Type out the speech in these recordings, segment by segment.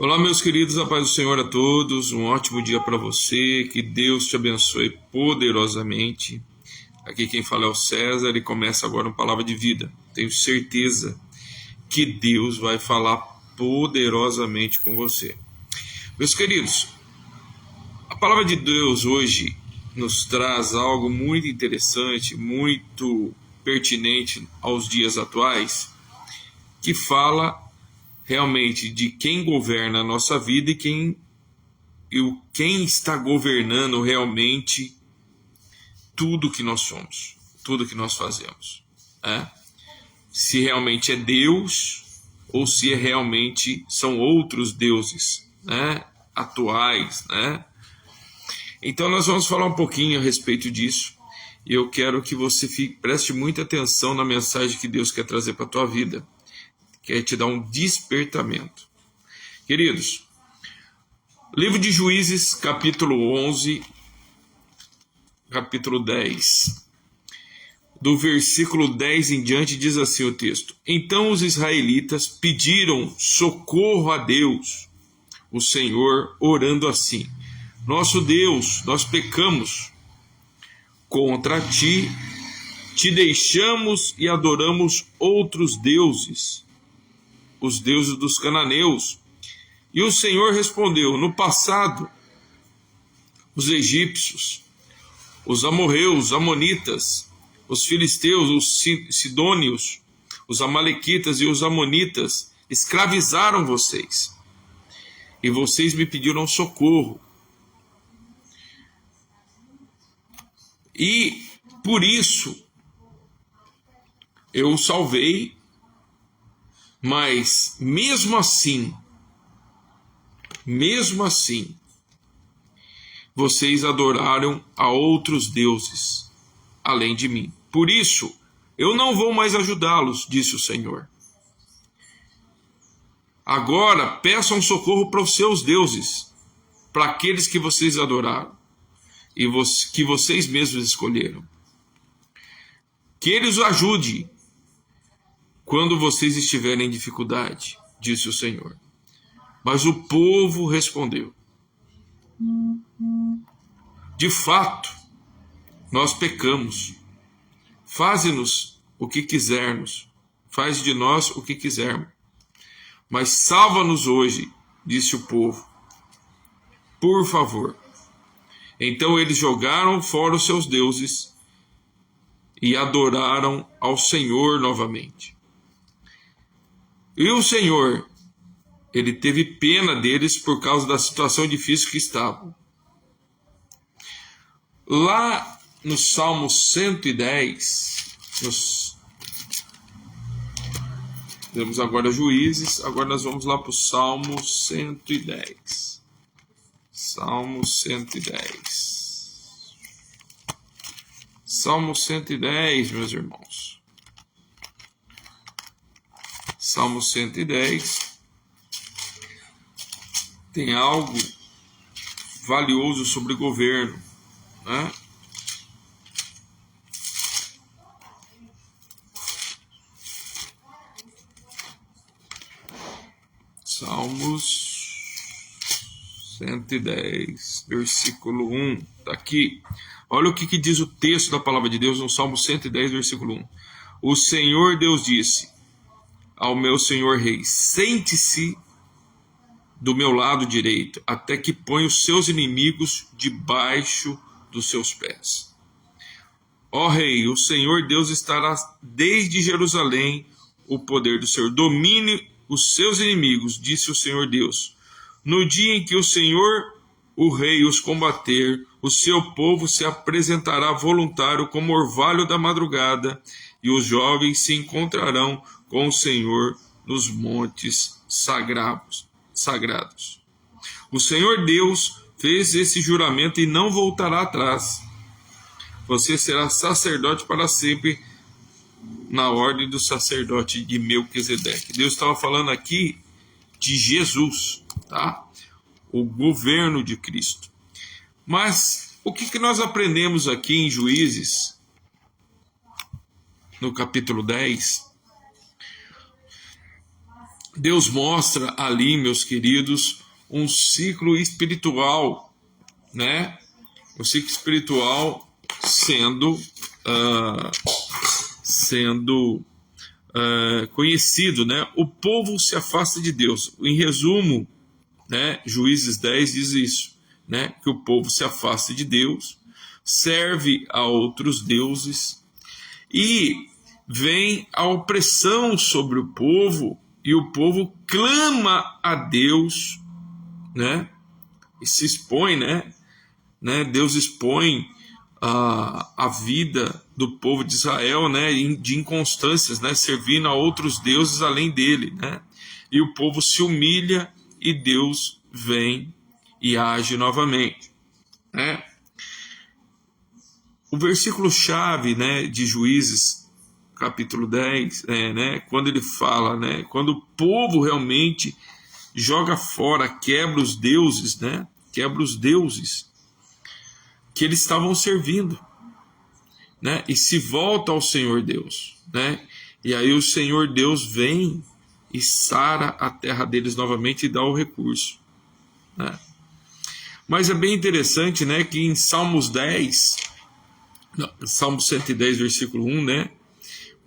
Olá, meus queridos, a paz do Senhor a todos, um ótimo dia para você, que Deus te abençoe poderosamente. Aqui quem fala é o César e começa agora uma palavra de vida. Tenho certeza que Deus vai falar poderosamente com você. Meus queridos, a palavra de Deus hoje nos traz algo muito interessante, muito pertinente aos dias atuais, que fala realmente de quem governa a nossa vida e quem está governando realmente tudo que nós somos, tudo que nós fazemos, né? Se realmente é Deus ou se realmente são outros deuses, né? Atuais, né? Então nós vamos falar um pouquinho a respeito disso. E eu quero que você preste muita atenção na mensagem que Deus quer trazer para a tua vida. Quer te dar um despertamento. Queridos, livro de Juízes, capítulo 11, capítulo 10. Do versículo 10 em diante diz assim o texto: Então os israelitas pediram socorro a Deus, o Senhor, orando assim: Nosso Deus, nós pecamos contra ti, te deixamos e adoramos outros deuses, os deuses dos cananeus. E o Senhor respondeu: No passado, os egípcios, os amorreus, os amonitas, os filisteus, os sidônios, os amalequitas e os amonitas escravizaram vocês. E vocês me pediram socorro. E por isso eu os salvei. Mas mesmo assim, vocês adoraram a outros deuses, além de mim. Por isso, eu não vou mais ajudá-los, disse o Senhor. Agora, peçam socorro para os seus deuses, para aqueles que vocês adoraram, e que vocês mesmos escolheram. Que eles o ajudem quando vocês estiverem em dificuldade, disse o Senhor. Mas o povo respondeu: De fato, nós pecamos. Faze-nos o que quisermos. Faz de nós o que quisermos. Mas salva-nos hoje, disse o povo. Por favor. Então eles jogaram fora os seus deuses e adoraram ao Senhor novamente. E o Senhor, ele teve pena deles por causa da situação difícil que estavam. Lá no Salmo 110, temos agora Juízes, agora nós vamos lá para o Salmo 110. Salmo 110. Salmo 110, meus irmãos. Salmo 110 tem algo valioso sobre governo, né? Salmos 110, versículo 1, está aqui. Olha o que diz o texto da palavra de Deus no Salmo 110, versículo 1. O Senhor Deus disse ao meu Senhor Rei: Sente-se do meu lado direito, até que ponha os seus inimigos debaixo dos seus pés. Ó Rei, o Senhor Deus estará desde Jerusalém o poder do Senhor. Domine os seus inimigos, disse o Senhor Deus. No dia em que o Senhor, o Rei, os combater, o seu povo se apresentará voluntário como orvalho da madrugada, e os jovens se encontrarão com o Senhor nos montes sagrados. O Senhor Deus fez esse juramento e não voltará atrás. Você será sacerdote para sempre, na ordem do sacerdote de Melquisedeque. Deus estava falando aqui de Jesus, tá? O governo de Cristo. Mas o que nós aprendemos aqui em Juízes, no capítulo 10? Deus mostra ali, meus queridos, um ciclo espiritual, né? O ciclo espiritual sendo conhecido, né? O povo se afasta de Deus. Em resumo, né? Juízes 10 diz isso, né? Que o povo se afasta de Deus, serve a outros deuses e vem a opressão sobre o povo, e o povo clama a Deus, né? E se expõe, né? Deus expõe a vida do povo de Israel, né? De inconstâncias, né? Servindo a outros deuses além dele, né? E o povo se humilha e Deus vem e age novamente, né? O versículo-chave, né, de Juízes, capítulo 10, né, quando ele fala, né, quando o povo realmente joga fora, quebra os deuses, né, quebra os deuses que eles estavam servindo, né, e se volta ao Senhor Deus, né, e aí o Senhor Deus vem e sara a terra deles novamente e dá o recurso, né. Mas é bem interessante, né, que em Salmo 110, versículo 1, né?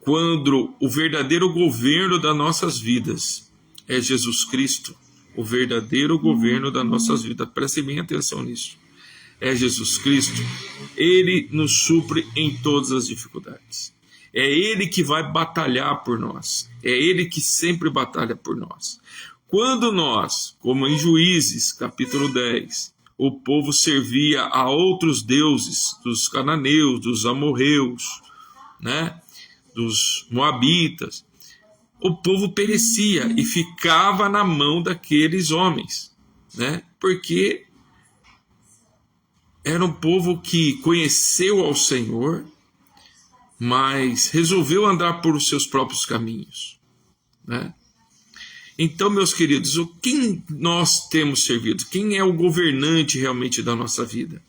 Quando o verdadeiro governo das nossas vidas é Jesus Cristo, o verdadeiro governo das nossas vidas, prestem bem atenção nisso, é Jesus Cristo, Ele nos supre em todas as dificuldades. É Ele que vai batalhar por nós, é Ele que sempre batalha por nós. Quando nós, como em Juízes, capítulo 10, o povo servia a outros deuses, dos cananeus, dos amorreus, né, dos moabitas, o povo perecia e ficava na mão daqueles homens, né, porque era um povo que conheceu ao Senhor, mas resolveu andar por os seus próprios caminhos, né? Então, meus queridos, quem nós temos servido? Quem é o governante realmente da nossa vida?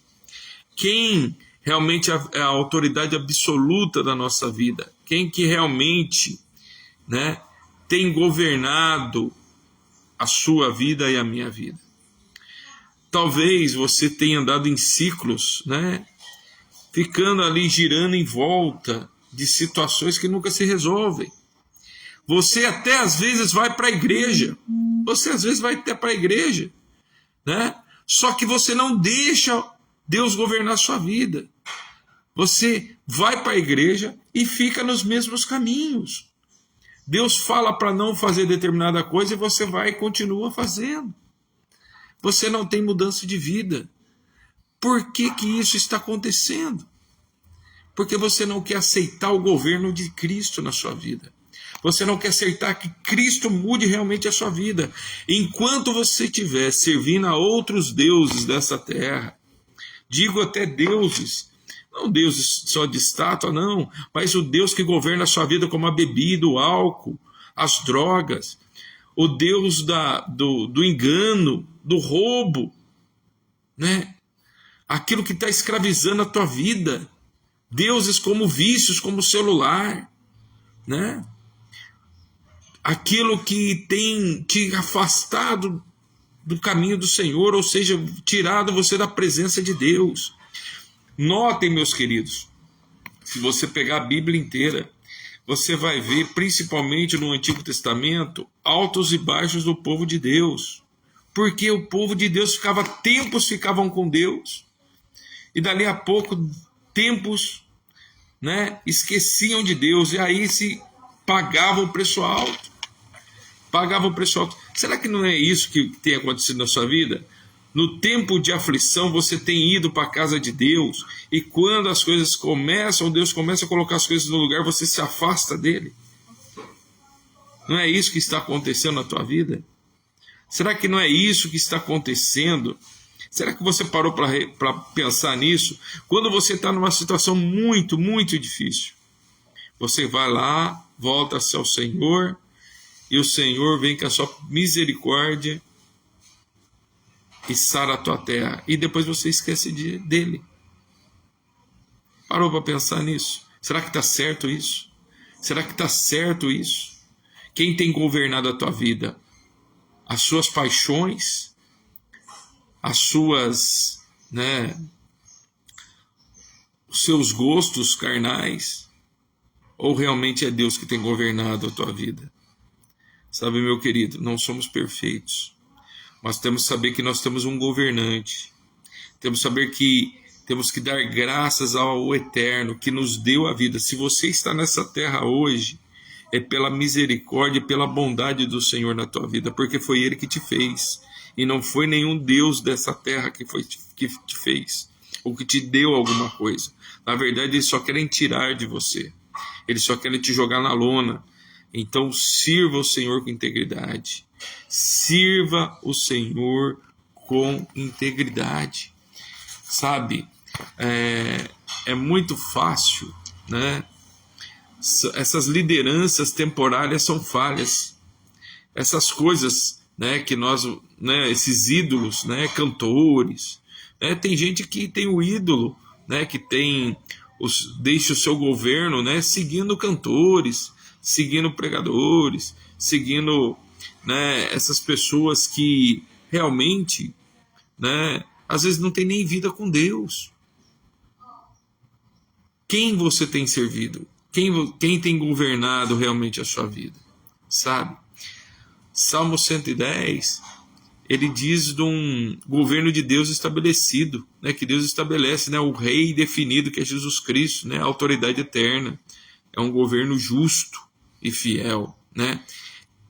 Quem realmente é a autoridade absoluta da nossa vida? Quem que realmente, né, tem governado a sua vida e a minha vida? Talvez você tenha andado em ciclos, né, ficando ali girando em volta de situações que nunca se resolvem. Você até às vezes vai para a igreja, né? Só que você não deixa Deus governar a sua vida. Você vai para a igreja e fica nos mesmos caminhos. Deus fala para não fazer determinada coisa e você vai e continua fazendo. Você não tem mudança de vida. Por que que isso está acontecendo? Porque você não quer aceitar o governo de Cristo na sua vida. Você não quer aceitar que Cristo mude realmente a sua vida. Enquanto você estiver servindo a outros deuses dessa terra, digo até deuses, não deuses só de estátua, não, mas o Deus que governa a sua vida, como a bebida, o álcool, as drogas, o Deus do engano, do roubo, né? Aquilo que está escravizando a tua vida, deuses como vícios, como celular, né? Aquilo que tem te afastado do caminho do Senhor, ou seja, tirado você da presença de Deus. Notem, meus queridos, se você pegar a Bíblia inteira, você vai ver, principalmente no Antigo Testamento, altos e baixos do povo de Deus. Porque o povo de Deus ficavam com Deus, e dali a pouco, tempos, né, esqueciam de Deus, e aí se pagavam o preço alto. Será que não é isso que tem acontecido na sua vida? No tempo de aflição, você tem ido para a casa de Deus, e quando as coisas começam, Deus começa a colocar as coisas no lugar, você se afasta dele. Não é isso que está acontecendo na tua vida? Será que não é isso que está acontecendo? Será que você parou para pensar nisso? Quando você está numa situação muito, muito difícil, você vai lá, volta-se ao Senhor, e o Senhor vem com a sua misericórdia e sara a tua terra. E depois você esquece dele. Parou para pensar nisso? Será que está certo isso? Será que está certo isso? Quem tem governado a tua vida? As suas paixões, as suas, os seus gostos carnais, ou realmente é Deus que tem governado a tua vida? Sabe, meu querido, não somos perfeitos, mas temos que saber que nós temos um governante. Temos que saber que temos que dar graças ao Eterno que nos deu a vida. Se você está nessa terra hoje, é pela misericórdia e pela bondade do Senhor na tua vida, porque foi Ele que te fez, e não foi nenhum Deus dessa terra que te fez, ou que te deu alguma coisa. Na verdade, eles só querem tirar de você, eles só querem te jogar na lona. Então sirva o Senhor com integridade, sirva o Senhor com integridade. Sabe, é muito fácil, essas lideranças temporárias são falhas. Essas coisas, que nós, esses ídolos, cantores, tem gente que tem o ídolo, que tem deixa o seu governo, seguindo cantores, seguindo pregadores, seguindo, essas pessoas que realmente, às vezes não tem nem vida com Deus. Quem você tem servido? Quem tem governado realmente a sua vida? Sabe? Salmo 110, ele diz de um governo de Deus estabelecido, que Deus estabelece, o rei definido, que é Jesus Cristo, a autoridade eterna. É um governo justo e fiel,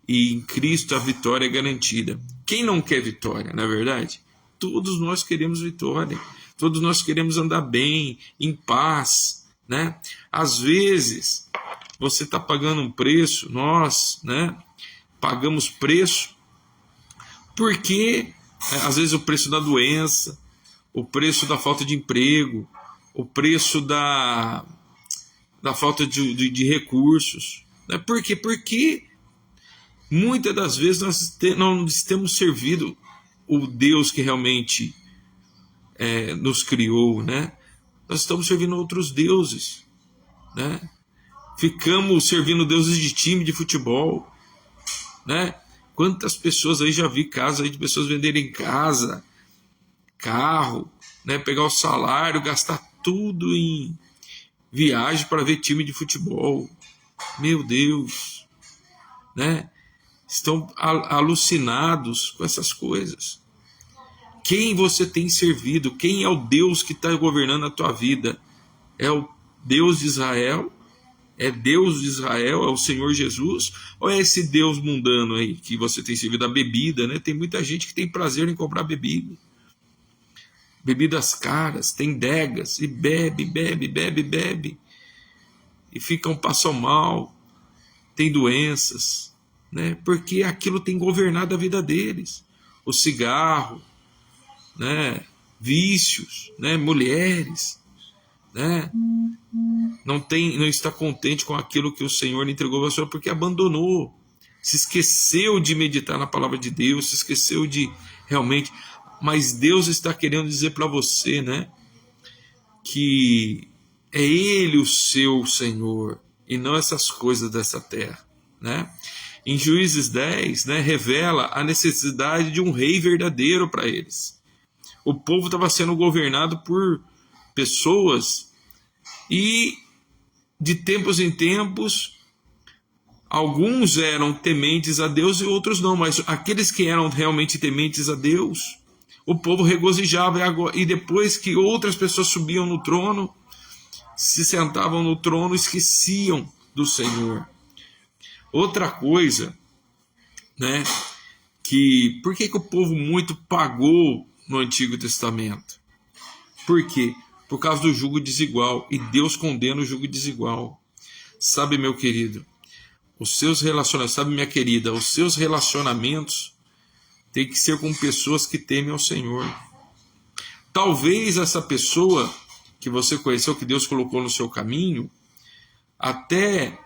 E em Cristo a vitória é garantida. Quem não quer vitória, na verdade? Todos nós queremos vitória, todos nós queremos andar bem, em paz, Às vezes, você está pagando um preço, nós, pagamos preço, porque, às vezes, o preço da doença, o preço da falta de emprego, o preço da falta de recursos. Por quê? Porque muitas das vezes nós não temos servido o Deus que realmente nos criou, Nós estamos servindo outros deuses, Ficamos servindo deuses de time de futebol, Quantas pessoas aí já vi casos aí de pessoas venderem casa, carro, pegar o salário, gastar tudo em viagem para ver time de futebol. Meu Deus, Estão alucinados com essas coisas. Quem você tem servido? Quem é o Deus que está governando a tua vida? É o Deus de Israel? É Deus de Israel? É o Senhor Jesus? Ou é esse Deus mundano aí que você tem servido? A bebida, Tem muita gente que tem prazer em comprar bebida. Bebidas caras, tem degas, e bebe. E passam mal, tem doenças, Porque aquilo tem governado a vida deles. O cigarro, vícios, mulheres, não está contente com aquilo que o Senhor lhe entregou a sua, porque abandonou, se esqueceu de meditar na palavra de Deus, se esqueceu de realmente. Mas Deus está querendo dizer para você, que é Ele o seu Senhor e não essas coisas dessa terra, Em Juízes 10, revela a necessidade de um rei verdadeiro para eles. O povo estava sendo governado por pessoas e, de tempos em tempos, alguns eram tementes a Deus e outros não, mas aqueles que eram realmente tementes a Deus, o povo regozijava, e depois que outras pessoas subiam no trono, se sentavam no trono, esqueciam do Senhor. Outra coisa, por que o povo muito pagou no Antigo Testamento? Por quê? Por causa do jugo desigual, e Deus condena o jugo desigual. Sabe, meu querido, os seus relacionamentos, sabe, minha querida, os seus relacionamentos têm que ser com pessoas que temem ao Senhor. Talvez essa pessoa que você conheceu, que Deus colocou no seu caminho, até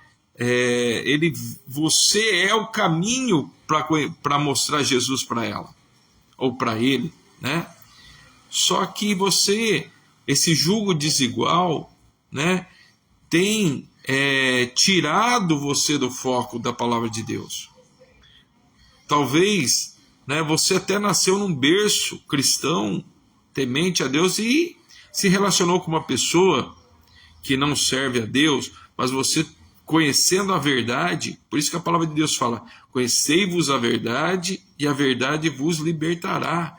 você é o caminho para mostrar Jesus para ela, ou para ele, Só que esse jugo desigual, tem tirado você do foco da palavra de Deus. Talvez, né, você até nasceu num berço cristão, temente a Deus, e se relacionou com uma pessoa que não serve a Deus, mas você, conhecendo a verdade, por isso que a palavra de Deus fala: conhecei-vos a verdade e a verdade vos libertará.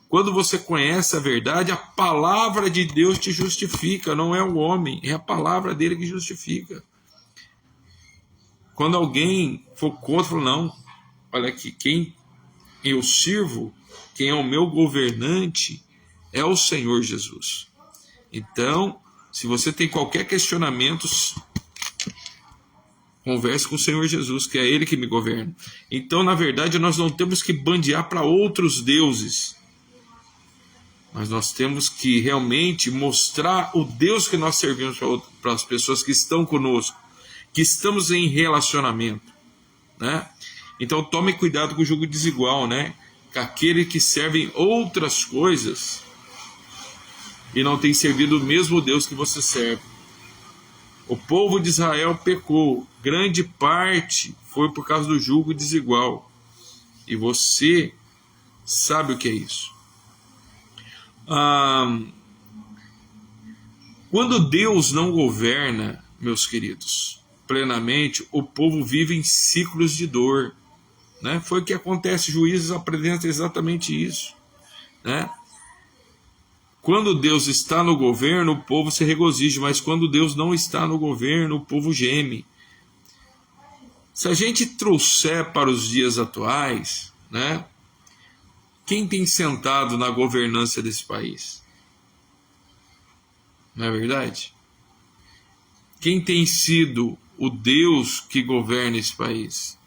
Quando você conhece a verdade, a palavra de Deus te justifica, não é o homem, é a palavra dele que justifica. Quando alguém for contra, fala: não, olha aqui, quem eu sirvo, quem é o meu governante, é o Senhor Jesus. Então, se você tem qualquer questionamento, converse com o Senhor Jesus, que é Ele que me governa. Então, na verdade, nós não temos que bandear para outros deuses, mas nós temos que realmente mostrar o Deus que nós servimos para as pessoas que estão conosco, que estamos em relacionamento, né? Então tome cuidado com o jugo desigual, né? Com aquele que serve outras coisas e não tem servido o mesmo Deus que você serve. O povo de Israel pecou, grande parte foi por causa do jugo desigual, e você sabe o que é isso. Quando Deus não governa, meus queridos, plenamente, o povo vive em ciclos de dor, né? Foi o que acontece. Juízes apresenta exatamente isso, né? Quando Deus está no governo, o povo se regozija, mas quando Deus não está no governo, o povo geme. Se a gente trouxer para os dias atuais, né? Quem tem sentado na governança desse país? Não é verdade? Quem tem sido o Deus que governa esse país?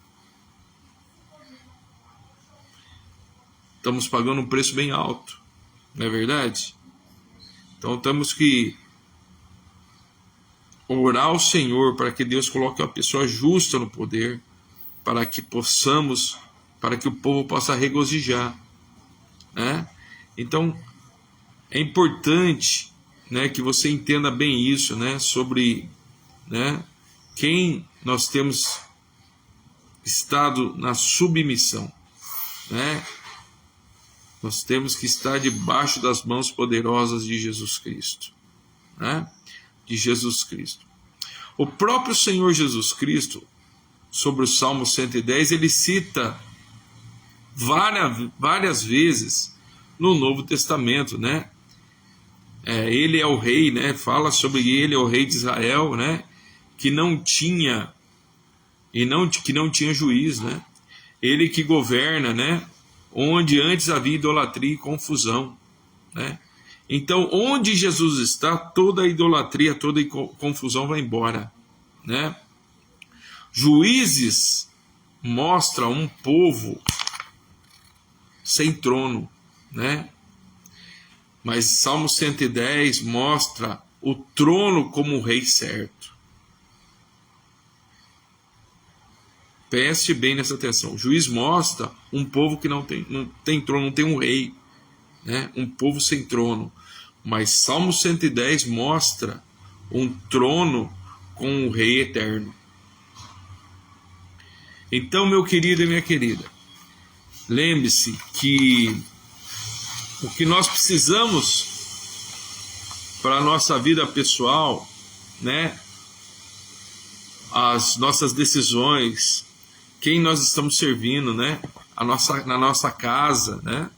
Estamos pagando um preço bem alto, não é verdade? Então temos que orar ao Senhor para que Deus coloque uma pessoa justa no poder, para que o povo possa regozijar, né? Então é importante, né, que você entenda bem isso, né, sobre, né, quem nós temos estado na submissão, né? Nós temos que estar debaixo das mãos poderosas de Jesus Cristo, né? De Jesus Cristo. O próprio Senhor Jesus Cristo, sobre o Salmo 110, ele cita várias vezes no Novo Testamento, né? Ele é o rei, né? Fala sobre ele, é o rei de Israel, né? Que não tinha juiz, né? Ele que governa, né? Onde antes havia idolatria e confusão, né? Então, onde Jesus está, toda a idolatria, toda a confusão vai embora, né? Juízes mostra um povo sem trono, né? Mas Salmo 110 mostra o trono como o rei certo. Preste bem nessa atenção. O juiz mostra um povo que não tem trono, não tem um rei, né? Um povo sem trono. Mas Salmo 110 mostra um trono com um rei eterno. Então, meu querido e minha querida, lembre-se que o que nós precisamos para a nossa vida pessoal, né? As nossas decisões, quem nós estamos servindo, né? Na nossa casa, né?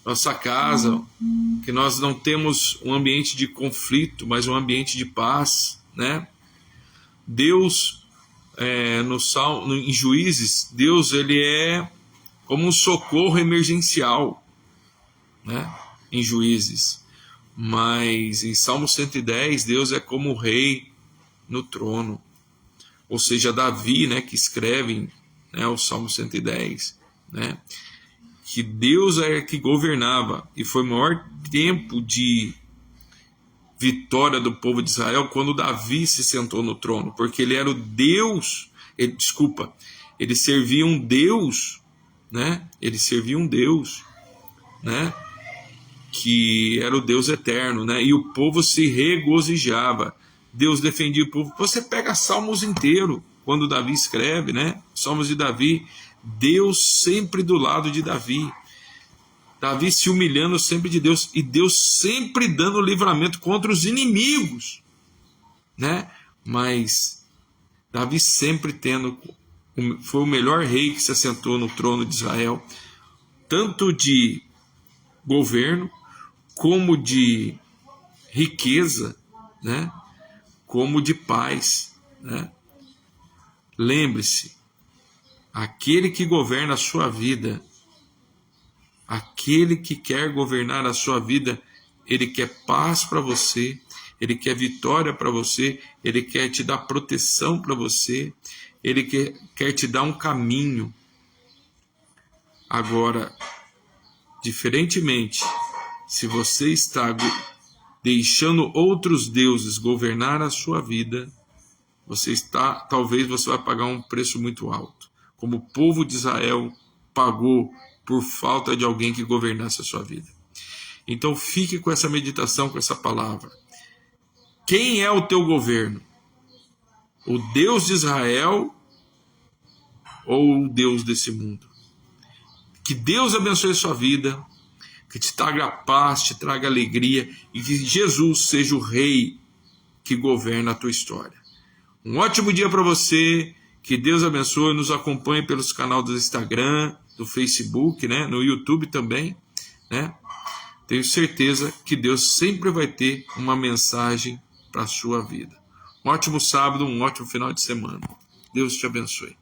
Nossa casa, que nós não temos um ambiente de conflito, mas um ambiente de paz, né? Deus, em Juízes, Deus ele é como um socorro emergencial, né? Em Juízes. Mas em Salmo 110, Deus é como o rei no trono. Ou seja, Davi, né, que escreve, né, o Salmo 110, né, que Deus é que governava, e foi o maior tempo de vitória do povo de Israel quando Davi se sentou no trono, porque ele era o Deus, ele servia um Deus, né, né, que era o Deus eterno, né, e o povo se regozijava. Deus defendia o povo. Você pega Salmos inteiro, quando Davi escreve, né? Salmos de Davi, Deus sempre do lado de Davi. Davi se humilhando sempre de Deus, e Deus sempre dando livramento contra os inimigos, né? Mas Davi sempre foi o melhor rei que se assentou no trono de Israel, tanto de governo, como de riqueza, né? Como de paz, né? Lembre-se, aquele que governa a sua vida, aquele que quer governar a sua vida, ele quer paz para você, ele quer vitória para você, ele quer te dar proteção para você, ele quer te dar um caminho. Agora, diferentemente, se você está deixando outros deuses governar a sua vida, talvez você vai pagar um preço muito alto, como o povo de Israel pagou por falta de alguém que governasse a sua vida. Então fique com essa meditação, com essa palavra. Quem é o teu governo? O Deus de Israel ou o Deus desse mundo? Que Deus abençoe a sua vida, que te traga paz, te traga alegria, e que Jesus seja o rei que governa a tua história. Um ótimo dia para você, que Deus abençoe, nos acompanhe pelos canais do Instagram, do Facebook, né? No YouTube também, né? Tenho certeza que Deus sempre vai ter uma mensagem para a sua vida. Um ótimo sábado, um ótimo final de semana. Deus te abençoe.